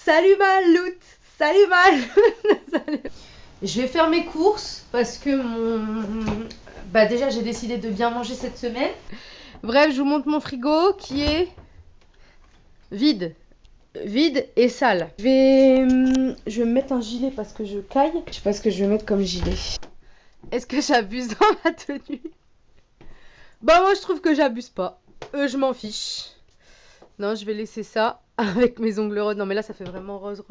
Salut Maloute. Salut Maloute. Je vais faire mes courses parce que déjà j'ai décidé de bien manger cette semaine. Bref, je vous montre mon frigo qui est vide et sale. Je vais me mettre un gilet parce que je caille. Je sais pas ce que je vais mettre comme gilet. Est-ce que j'abuse dans ma tenue? Bah moi je trouve que j'abuse pas. Je m'en fiche. Non, je vais laisser ça avec mes ongles roses. Non mais là ça fait vraiment rose.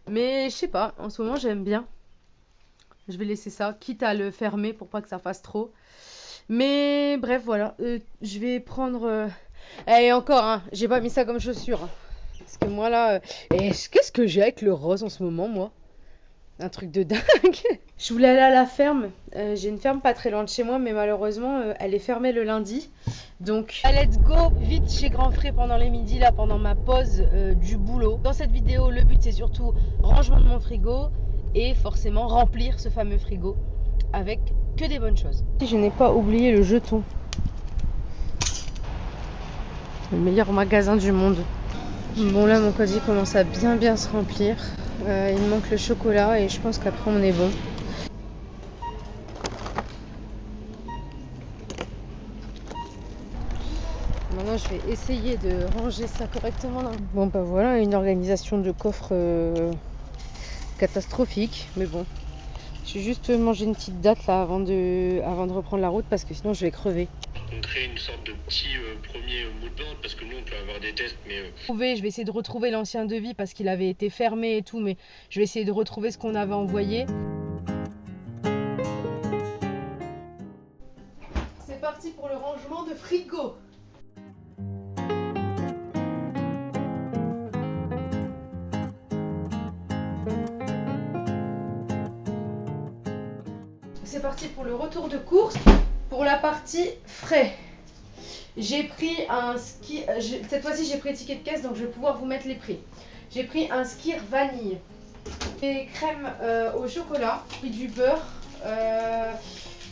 Mais je sais pas, en ce moment j'aime bien. Je vais laisser ça, quitte à le fermer pour pas que ça fasse trop. Mais bref, voilà. Je vais prendre... Et encore, hein, j'ai pas mis ça comme chaussure. Parce que moi là... Qu'est-ce que j'ai avec le rose en ce moment, moi? Un truc de dingue. Je voulais aller à la ferme. J'ai une ferme pas très loin de chez moi, mais malheureusement, elle est fermée le lundi. Donc, let's go vite chez Grand Frais pendant les midis, là, pendant ma pause du boulot. Dans cette vidéo, le but, c'est surtout rangement de mon frigo et forcément remplir ce fameux frigo avec que des bonnes choses. Je n'ai pas oublié le jeton. Le meilleur magasin du monde. Bon, là, mon cosy commence à bien se remplir. Il me manque le chocolat et je pense qu'après on est bon. Maintenant je vais essayer de ranger ça correctement là. Bon bah voilà, une organisation de coffre catastrophique, mais bon. Je vais juste manger une petite date là avant de reprendre la route parce que sinon je vais crever. On crée une sorte de petit premier mood board parce que nous on peut avoir des tests mais... Je vais essayer de retrouver l'ancien devis parce qu'il avait été fermé et tout, mais je vais essayer de retrouver ce qu'on avait envoyé. C'est parti pour le rangement de frigo. C'est parti pour le retour de course. Pour la partie frais, j'ai pris un ski. Cette fois-ci, j'ai pris ticket de caisse, donc je vais pouvoir vous mettre les prix. J'ai pris un Skyr vanille, des crèmes au chocolat, puis du beurre,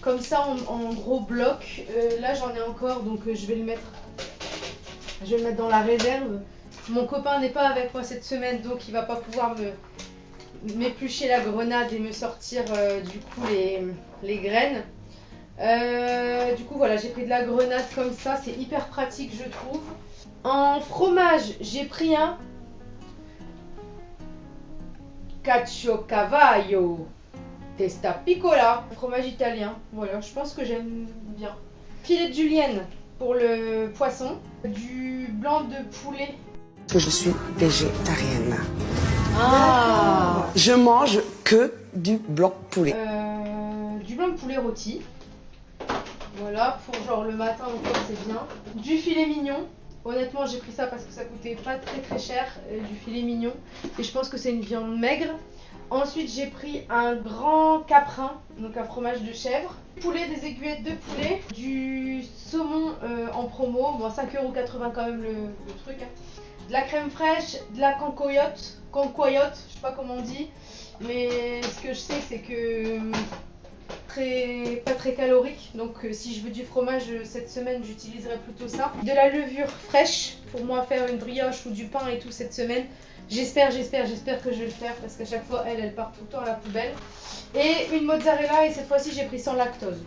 comme ça en gros bloc. Là, j'en ai encore, donc je vais le mettre dans la réserve. Mon copain n'est pas avec moi cette semaine, donc il va pas pouvoir m'éplucher la grenade et me sortir du coup les graines. Du coup voilà, j'ai pris de la grenade comme ça, c'est hyper pratique je trouve. En fromage, j'ai pris un Caciocavallo Testa Piccola, fromage italien. Voilà, je pense que j'aime bien. Filet de julienne pour le poisson, du blanc de poulet. Que je suis végétarienne. Ah. Je mange que du blanc de poulet. Du blanc de poulet rôti. Voilà, pour genre le matin encore c'est bien. Du filet mignon. Honnêtement j'ai pris ça parce que ça coûtait pas très cher, du filet mignon. Et je pense que c'est une viande maigre. Ensuite j'ai pris un grand caprin, donc un fromage de chèvre. Poulet, des aiguillettes de poulet. Du saumon en promo, bon 5,80€ quand même le truc. Hein. De la crème fraîche, de la cancoyote, je sais pas comment on dit. Mais ce que je sais c'est que... pas très calorique, donc si je veux du fromage cette semaine j'utiliserai plutôt ça. De la levure fraîche pour moi faire une brioche ou du pain et tout cette semaine. J'espère que je vais le faire parce qu'à chaque fois elle part tout le temps à la poubelle. Et une mozzarella et cette fois-ci j'ai pris sans lactose.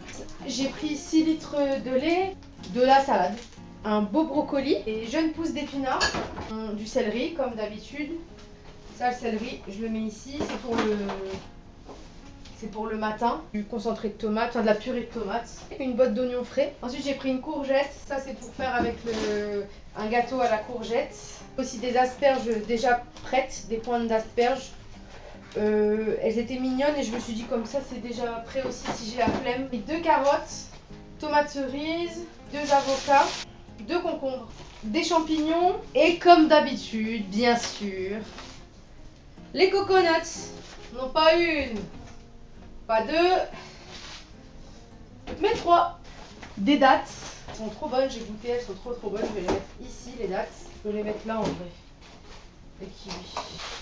J'ai pris 6 litres de lait, de la salade, un beau brocoli, et jeunes pousses d'épinards, du céleri comme d'habitude. Ça le céleri je le mets ici, c'est pour le matin, du concentré de tomate, enfin de la purée de tomates, une botte d'oignons frais. Ensuite j'ai pris une courgette, ça c'est pour faire avec un gâteau à la courgette. Aussi des asperges déjà prêtes, des pointes d'asperges. Elles étaient mignonnes et je me suis dit comme ça c'est déjà prêt aussi si j'ai la flemme. Et 2 carottes, tomates cerises, 2 avocats, 2 concombres, des champignons et comme d'habitude, bien sûr, les coconuts. Non pas une, pas 2, mais 3. Des dattes. Elles sont trop bonnes, j'ai goûté, elles sont trop bonnes. Je vais les mettre ici, les dattes. Je peux les mettre là en vrai. Les kiwis.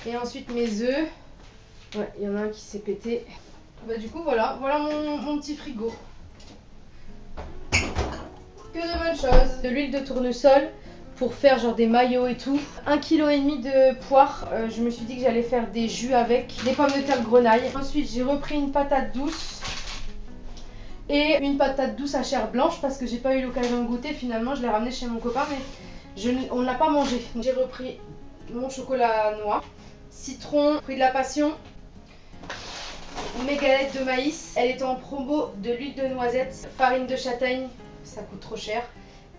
Et ensuite mes œufs. Ouais, il y en a un qui s'est pété. Bah du coup voilà mon petit frigo. Que de bonnes choses. De l'huile de tournesol pour faire genre des maillots et tout. 1,5 kg de poires, je me suis dit que j'allais faire des jus avec, des pommes de terre grenaille. Ensuite j'ai repris une patate douce et une patate douce à chair blanche parce que j'ai pas eu l'occasion de goûter. Finalement je l'ai ramené chez mon copain mais on ne l'a pas mangé. J'ai repris mon chocolat noir, citron, fruit de la passion, mes galettes de maïs. Elle est en promo, de l'huile de noisette, farine de châtaigne, ça coûte trop cher,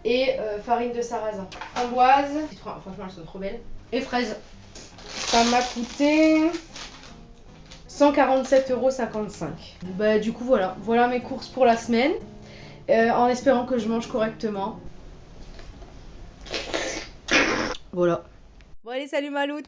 et farine de sarrasin. Framboise, franchement elles sont trop belles, et fraises. Ça m'a coûté 147,55 €. Bah du coup voilà mes courses pour la semaine, en espérant que je mange correctement. Voilà. Bon allez, salut Maloute.